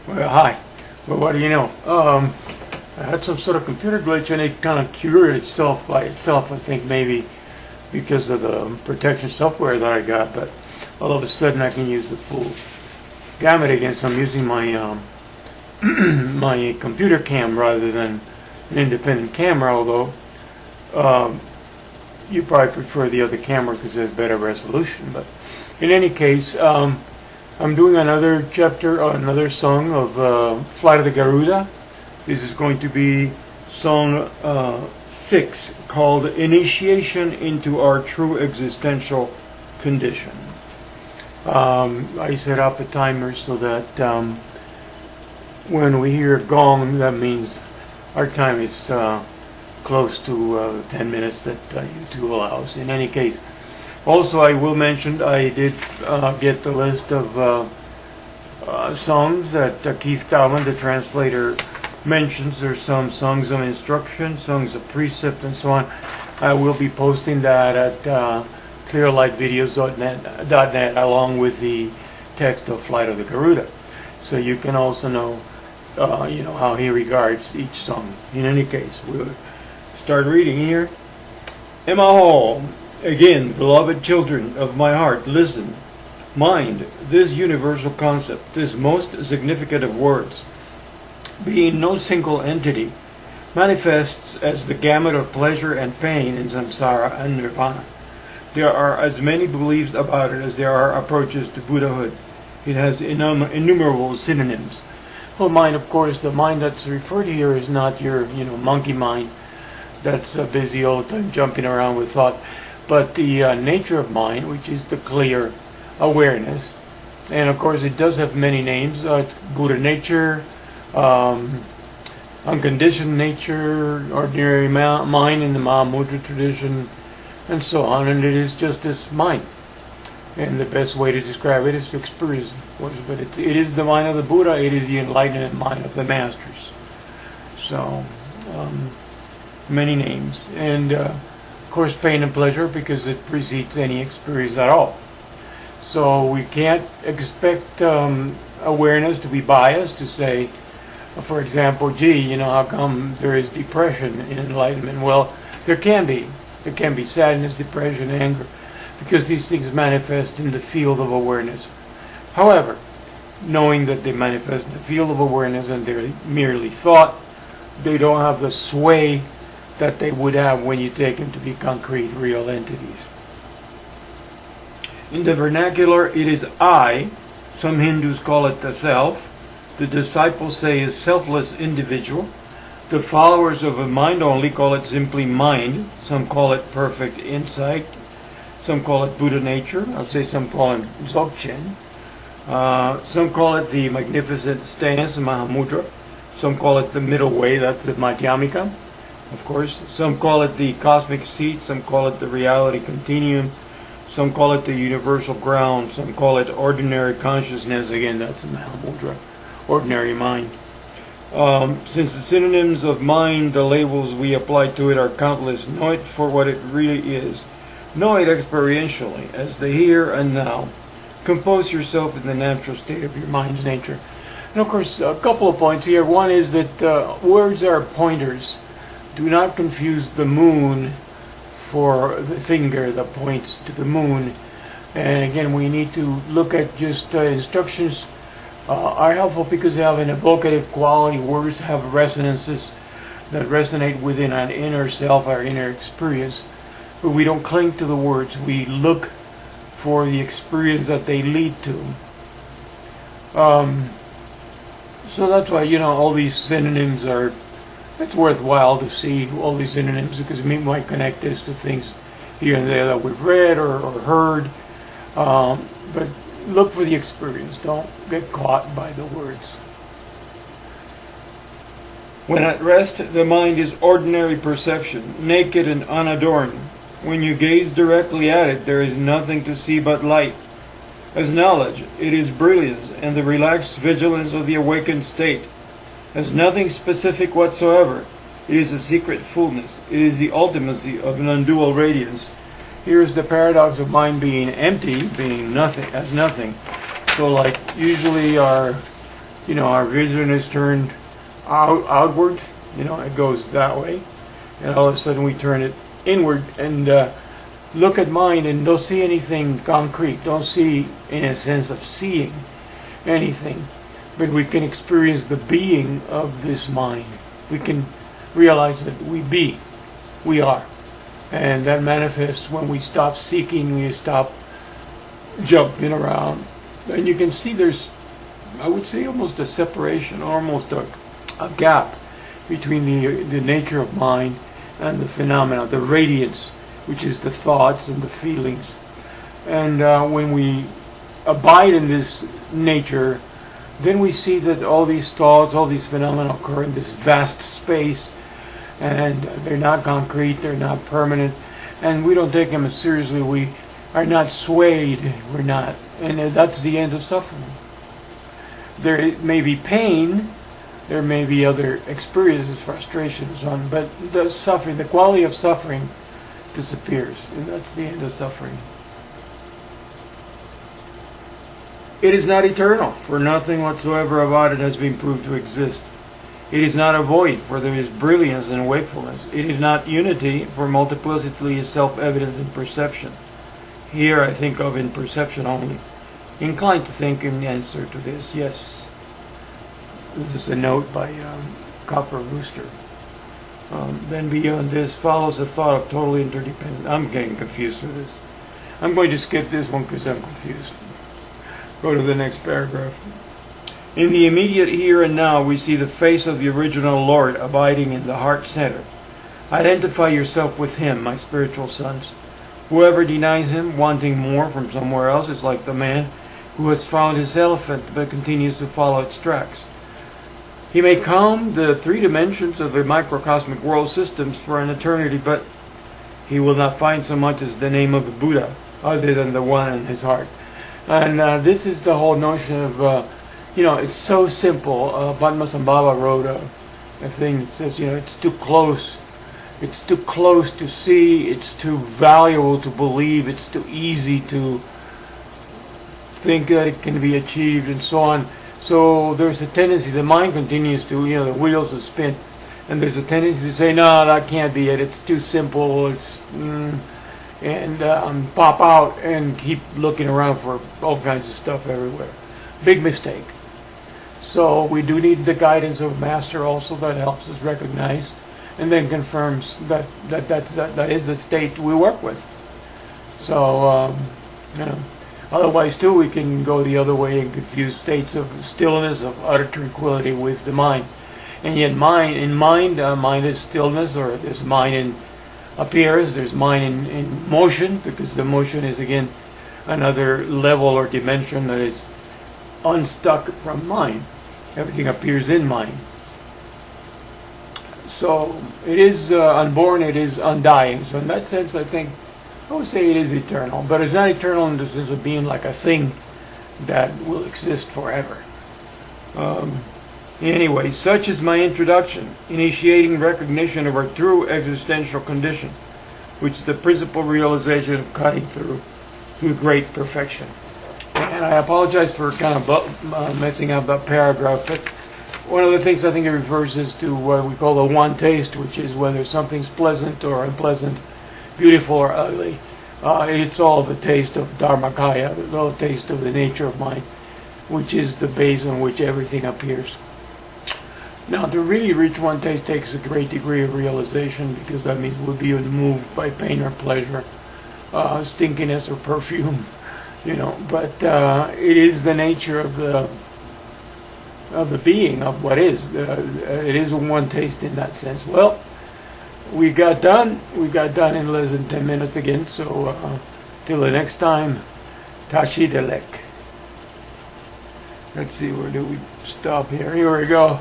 Well, hi. Well, what do you know? I had some sort of computer glitch and it kind of cured itself by itself, I think maybe because of the protection software that I got, but all of a sudden I can use the full gamut again. So I'm using my my computer cam rather than an independent camera, although you probably prefer the other camera because it has better resolution. But in any case, I'm doing another chapter, another song of Flight of the Garuda. This is going to be song 6, called Initiation into Our True Existential Condition. I set up a timer so that when we hear a gong, that means our time is close to 10 minutes that YouTube allows. In any case, also I will mention I did get the list of songs that Keith Talman, the translator, mentions. There's some songs of instruction, songs of precept, and so on. I will be posting that at clearlightvideos.net along with the text of Flight of the Garuda, so you can also know how he regards each song. In any case, we'll start reading here. Emma Hall. Again, beloved children of my heart, listen. Mind, this universal concept, this most significant of words, being no single entity, manifests as the gamut of pleasure and pain in samsara and nirvana. There are as many beliefs about it as there are approaches to Buddhahood. It has innumerable synonyms. Well, mind, of course, the mind that's referred to here is not your, monkey mind that's busy all the time jumping around with thought, but the nature of mind, which is the clear awareness. And of course, it does have many names. It's Buddha nature, unconditioned nature, ordinary mind in the Mahamudra tradition, and so on. And it is just this mind. And the best way to describe it is to experience it. But it is the mind of the Buddha. It is the enlightenment mind of the masters. So, many names. And of course, pain and pleasure, because it precedes any experience at all. So we can't expect awareness to be biased, to say, for example, how come there is depression in enlightenment? Well, there can be. There can be sadness, depression, anger, because these things manifest in the field of awareness. However, knowing that they manifest in the field of awareness and they're merely thought, they don't have the sway that they would have when you take them to be concrete, real entities. In the vernacular, it is I. Some Hindus call it the self. The disciples say is selfless individual. The followers of a mind only call it simply mind. Some call it perfect insight. Some call it Buddha nature. I'll say some call it Dzogchen. Some call it the magnificent stance, Mahamudra. Some call it the middle way, that's the Madhyamika, of course. Some call it the cosmic seat. Some call it the reality continuum. Some call it the universal ground. Some call it ordinary consciousness. Again, that's the Mahamudra, ordinary mind. Since the synonyms of mind, the labels we apply to it are countless, know it for what it really is. Know it experientially, as the here and now. Compose yourself in the natural state of your mind's nature. And of course, a couple of points here. One is that words are pointers. Do not confuse the moon for the finger that points to the moon. And again, we need to look at just instructions are helpful because they have an evocative quality. Words have resonances that resonate within an inner self, our inner experience. But we don't cling to the words. We look for the experience that they lead to. So that's why, all these synonyms are, it's worthwhile to see all these synonyms because we might connect this to things here and there that we've read or heard. But look for the experience. Don't get caught by the words. When at rest, the mind is ordinary perception, naked and unadorned. When you gaze directly at it, there is nothing to see but light. As knowledge, it is brilliance and the relaxed vigilance of the awakened state. As nothing specific whatsoever, it is a secret fullness. It is the ultimacy of non-dual radiance. Here is the paradox of mind being empty, being nothing, as nothing. So like usually our our vision is turned outward, it goes that way, and all of a sudden we turn it inward and look at mind and don't see anything concrete, don't see in a sense of seeing anything, but we can experience the being of this mind. We can realize that we are, and that manifests when we stop seeking, we stop jumping around, and you can see there's, I would say, almost a separation, almost a gap between the nature of mind and the phenomena, the radiance, which is the thoughts and the feelings. And when we abide in this nature, then we see that all these thoughts, all these phenomena occur in this vast space, and they're not concrete, they're not permanent, and we don't take them as seriously. We are not swayed, we're not, and that's the end of suffering. There may be pain, there may be other experiences, frustration, and so on, but the suffering, the quality of suffering disappears, and that's the end of suffering. It is not eternal, for nothing whatsoever about it has been proved to exist. It is not a void, for there is brilliance in wakefulness. It is not unity, for multiplicity is self-evident in perception. Here I think of in perception only. Inclined to think in answer to this, yes. This is a note by Copper Rooster. Then beyond this follows a thought of total interdependence. I'm getting confused with this. I'm going to skip this one because I'm confused. Go to the next paragraph. In the immediate here and now, we see the face of the original Lord abiding in the heart center. Identify yourself with Him, my spiritual sons. Whoever denies Him, wanting more from somewhere else, is like the man who has found his elephant but continues to follow its tracks. He may calm the 3 dimensions of the microcosmic world systems for an eternity, but he will not find so much as the name of the Buddha, other than the one in his heart. And this is the whole notion of, it's so simple. Padmasambhava wrote a thing that says, it's too close. It's too close to see. It's too valuable to believe. It's too easy to think that it can be achieved, and so on. So there's a tendency, the mind continues to, the wheels will spin, and there's a tendency to say, no, that can't be it. It's too simple. And pop out and keep looking around for all kinds of stuff everywhere. Big mistake. So we do need the guidance of a master also that helps us recognize and then confirms that is the state we work with. So, otherwise too we can go the other way and confuse states of stillness, of utter tranquility with the mind. And yet mind is stillness, or there's mind in appears, there's mind in motion, because the motion is again another level or dimension that is unstuck from mind. Everything appears in mind. So it is unborn, it is undying. So in that sense, I would say it is eternal, but it's not eternal in the sense of being like a thing that will exist forever. Anyway, such is my introduction, initiating recognition of our true existential condition, which is the principal realization of cutting through to great perfection. And I apologize for kind of messing up that paragraph, but one of the things I think it refers is to what we call the one taste, which is whether something's pleasant or unpleasant, beautiful or ugly. It's all the taste of Dharmakaya, the taste of the nature of mind, which is the base on which everything appears. Now, to really reach one taste takes a great degree of realization, because that means we'll be moved by pain or pleasure, stinkiness or perfume, But it is the nature of the being, of what is. It is one taste in that sense. Well, we got done. We got done in less than 10 minutes again. So till the next time, Tashi Delek. Let's see, where do we stop here? Here we go.